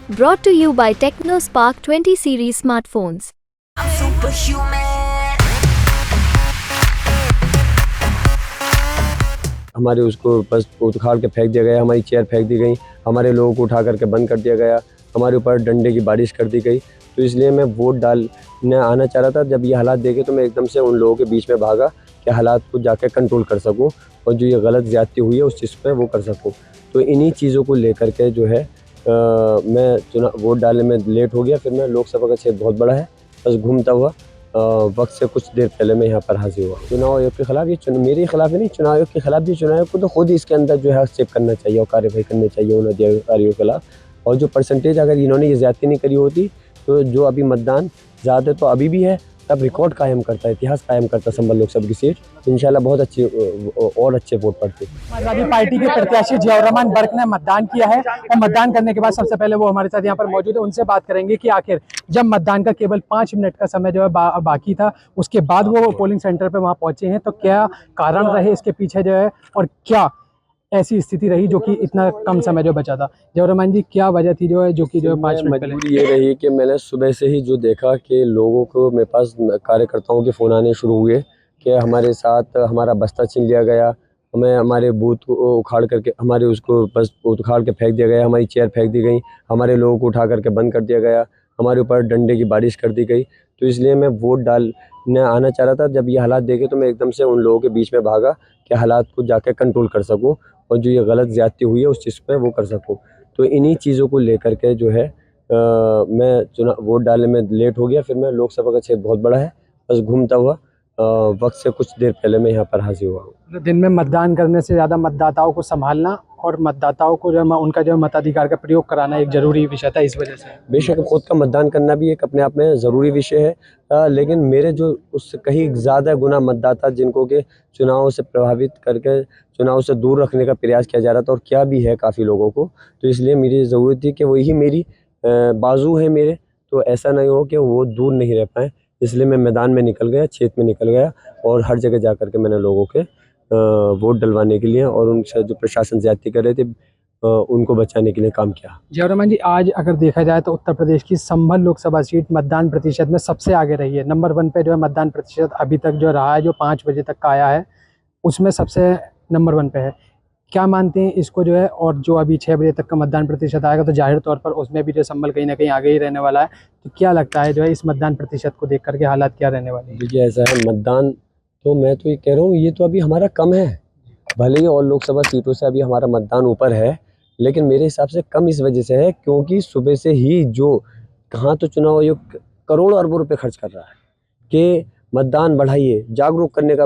Brought to you by TechnoSpark 20 series smartphones. I'm superhuman. हमारे उसको बस उखाड़ के फेंक दिया गया, हमारी चेयर फेंक दी गई, हमारे लोगों को उठा करके बंद कर दिया गया, हमारे ऊपर डंडे की बारिश कर दी गई। तो इसलिए मैं वोट डालने आना चाह रहा था। जब ये हालात देखे तो मैं एकदम से उन लोगों के बीच में भागा कि हालात को जाकर कंट्रोल कर सकूं और जो ये गलत ज़्यादती हुई है उस चीज़ पे वो कर सकूं। तो इन्हीं चीज़ों को लेकर के जो है मैं वोट डालने में लेट हो गया। फिर मैं लोकसभा का क्षेत्र बहुत बड़ा है, बस घूमता हुआ वक्त से कुछ देर पहले मैं यहाँ पर हाजिर हुआ। चुनाव आयोग के खिलाफ ये मेरे खिलाफ ही नहीं, चुनाव आयोग के खिलाफ भी चुनाव आयोग को तो खुद ही इसके अंदर जो है हस्तक्षेप करना चाहिए और कार्रवाई करनी चाहिए उन अधिकारियों के खिलाफ। और जो परसेंटेज अगर इन्होंने ये ज़्यादती नहीं करी होती तो जो अभी मतदान ज़्यादा तो अभी भी है, तब रिकॉर्ड कायम करता, इतिहास कायम करता संभल लोकसभा की सीट। इंशाल्लाह बहुत अच्छी और अच्छे वोट पड़ते। समाजवादी पार्टी के प्रत्याशी जियाउर रहमान बर्क ने मतदान किया है और मतदान करने के बाद सबसे पहले वो हमारे साथ यहाँ पर मौजूद है। उनसे बात करेंगे कि आखिर जब मतदान का केवल 5 मिनट का समय जो है बाकी था, उसके बाद वो पोलिंग सेंटर पे वहाँ पहुंचे हैं, तो क्या कारण रहे इसके पीछे जो है और क्या ऐसी स्थिति रही जो कि इतना कम समय जो बचा था। जियाउर रहमान जी, क्या वजह थी जो है 5 मिनट पहले? ये रही कि मैंने सुबह से ही जो देखा कि लोगों को मेरे पास कार्यकर्ताओं के फ़ोन आने शुरू हुए कि हमारे साथ हमारा बस्ता छीन लिया गया, हमें हमारे बूथ को उखाड़ करके हमारे उसको बस उखाड़ के फेंक दिया गया, हमारी चेयर फेंक दी गई, हमारे लोगों को उठा करके बंद कर दिया गया, हमारे ऊपर डंडे की बारिश कर दी गई। तो इसलिए मैं वोट डालने आना चाह रहा था। जब ये हालात देखे तो मैं एकदम से उन लोगों के बीच में भागा कि हालात को जाकर कंट्रोल कर सकूं और जो ये गलत ज़्यादती हुई है उस चीज़ पे वो कर सकूं। तो इन्हीं चीज़ों को लेकर के जो है मैं वोट डालने में लेट हो गया। फिर मैं लोकसभा का क्षेत्र बहुत बड़ा है, बस घूमता हुआ वक्त से कुछ देर पहले मैं यहाँ पर हाजिर हुआ हूँ। दिन में मतदान करने से ज़्यादा मतदाताओं को संभालना और मतदाताओं को जो है उनका जो मताधिकार का प्रयोग कराना एक जरूरी विषय था, इस वजह से। बेशक खुद का मतदान करना भी एक अपने आप में ज़रूरी विषय है, लेकिन मेरे जो उससे कहीं ज़्यादा गुना मतदाता जिनको के चुनाव से प्रभावित करके चुनाव से दूर रखने का प्रयास किया जा रहा था और क्या भी है काफ़ी लोगों को, तो इसलिए मेरी ज़रूरत थी कि वही मेरी बाजू है मेरे, तो ऐसा नहीं हो कि वो दूर नहीं रह पाएँ। इसलिए मैं मैदान में निकल गया, क्षेत्र में निकल गया और हर जगह जा कर के मैंने लोगों के वोट डलवाने के लिए और उनसे जो प्रशासन ज़्यादती कर रहे थे उनको बचाने के लिए काम किया। जियाउर रहमान जी, आज अगर देखा जाए तो उत्तर प्रदेश की संभल लोकसभा सीट मतदान प्रतिशत में सबसे आगे रही है। नंबर 1 पे जो है मतदान प्रतिशत अभी तक जो रहा है, जो 5 बजे तक का आया है, उसमें सबसे नंबर 1 पे है। क्या मानते हैं इसको जो है, और जो अभी 6 बजे तक का मतदान प्रतिशत आएगा तो जाहिर तौर पर उसमें भी जो संभल कहीं ना कहीं आगे ही रहने वाला है, तो क्या लगता है जो है इस मतदान प्रतिशत को देख करके हालात क्या रहने वाले हैं? देखिए ऐसा है, मतदान तो मैं तो ये कह रहा हूँ ये तो अभी हमारा कम है, भले ही और लोकसभा सीटों से अभी हमारा मतदान ऊपर है, लेकिन मेरे हिसाब से कम इस वजह से है क्योंकि सुबह से ही जो कहाँ तो चुनाव आयोग करोड़ों अरबों रुपए खर्च कर रहा है कि मतदान बढ़ाइए, जागरूक करने का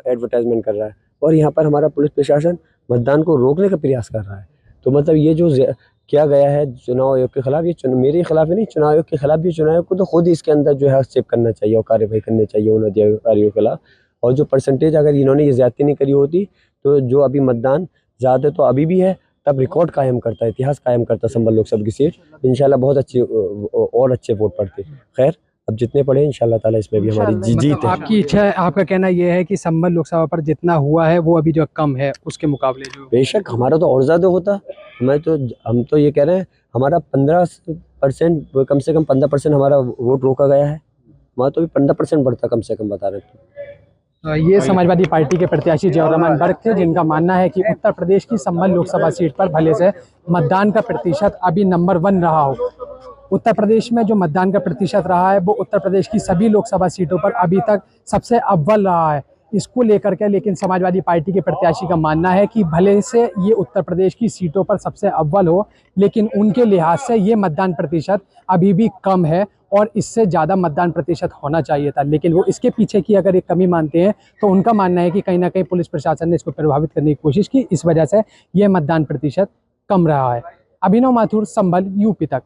एडवर्टाइजमेंट कर रहा है, और यहाँ पर हमारा पुलिस प्रशासन मतदान को रोकने का प्रयास कर रहा है। तो मतलब ये जो किया गया है चुनाव आयोग के खिलाफ, ये मेरे खिलाफ ही नहीं, चुनाव आयोग के खिलाफ भी, चुनाव आयोग को तो खुद ही इसके अंदर जो है हस्तक्षेप करना चाहिए और कार्रवाई करनी चाहिए उन अधिकारियों के खिलाफ। और जो परसेंटेज अगर इन्होंने ये ज़्यादती नहीं करी होती तो जो अभी मतदान ज़्यादा तो अभी भी है, तब रिकॉर्ड कायम करता, इतिहास कायम करता संभल लोकसभा की सीट। इंशाल्लाह बहुत अच्छी और अच्छे वोट पड़ते। खैर अब जितने पड़े इंशाल्लाह ताला इसमें भी हमारी जीत है। आपकी इच्छा है, आपका कहना यह है कि संभल लोकसभा पर जितना हुआ है वो अभी जो कम है उसके मुकाबले जो? बेशक हमारा तो और ज़्यादा होता। हम तो ये कह रहे हैं हमारा 15% कम से कम 15% हमारा वोट रोका गया है, हमारा तो भी 15% बढ़ता कम से कम, बता रहे थे। ये समाजवादी पार्टी के प्रत्याशी जियाउर रहमान बर्क थे, जिनका मानना है कि उत्तर प्रदेश की संभल लोकसभा सीट पर भले से मतदान का प्रतिशत अभी नंबर 1 रहा हो, उत्तर प्रदेश में जो मतदान का प्रतिशत रहा है वो उत्तर प्रदेश की सभी लोकसभा सीटों पर अभी तक सबसे अव्वल रहा है। इसको लेकर के लेकिन समाजवादी पार्टी के प्रत्याशी का मानना है कि भले से ये उत्तर प्रदेश की सीटों पर सबसे अव्वल हो, लेकिन उनके लिहाज से ये मतदान प्रतिशत अभी भी कम है और इससे ज़्यादा मतदान प्रतिशत होना चाहिए था। लेकिन वो इसके पीछे की अगर एक कमी मानते हैं तो उनका मानना है कि कहीं ना कहीं पुलिस प्रशासन ने इसको प्रभावित करने की कोशिश की, इस वजह से ये मतदान प्रतिशत कम रहा है। अभिनव माथुर, संभल, यूपी तक।